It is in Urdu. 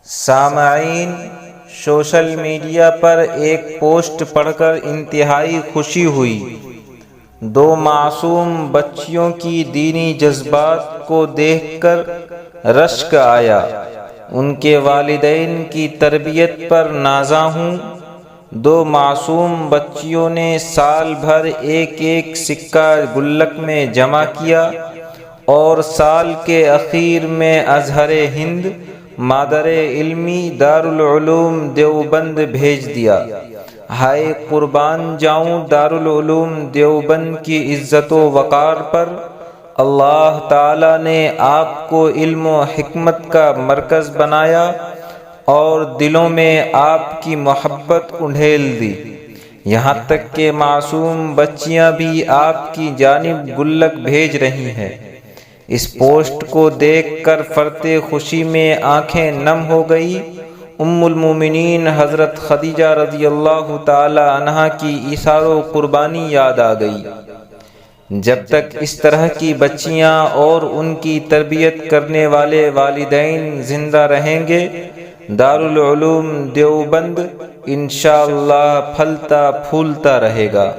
سامعین، سوشل میڈیا پر ایک پوسٹ پڑھ کر انتہائی خوشی ہوئی۔ دو معصوم بچیوں کی دینی جذبات کو دیکھ کر رشک آیا۔ ان کے والدین کی تربیت پر نازاں ہوں۔ دو معصوم بچیوں نے سال بھر ایک ایک سکہ گلک میں جمع کیا اور سال کے اخیر میں ازہر ہند مادر علمی دارالعلوم دیوبند بھیج دیا۔ ہائے قربان جاؤں دارالعلوم دیوبند کی عزت و وقار پر۔ اللہ تعالی نے آپ کو علم و حکمت کا مرکز بنایا اور دلوں میں آپ کی محبت انڈھیل دی، یہاں تک کہ معصوم بچیاں بھی آپ کی جانب گلک بھیج رہی ہیں۔ اس پوسٹ کو دیکھ کر فرط خوشی میں آنکھیں نم ہو گئی۔ ام المومنین حضرت خدیجہ رضی اللہ تعالی عنہا کی ایثار و قربانی یاد آ گئی۔ جب تک اس طرح کی بچیاں اور ان کی تربیت کرنے والے والدین زندہ رہیں گے، دارالعلوم دیوبند انشاءاللہ پھلتا پھولتا رہے گا۔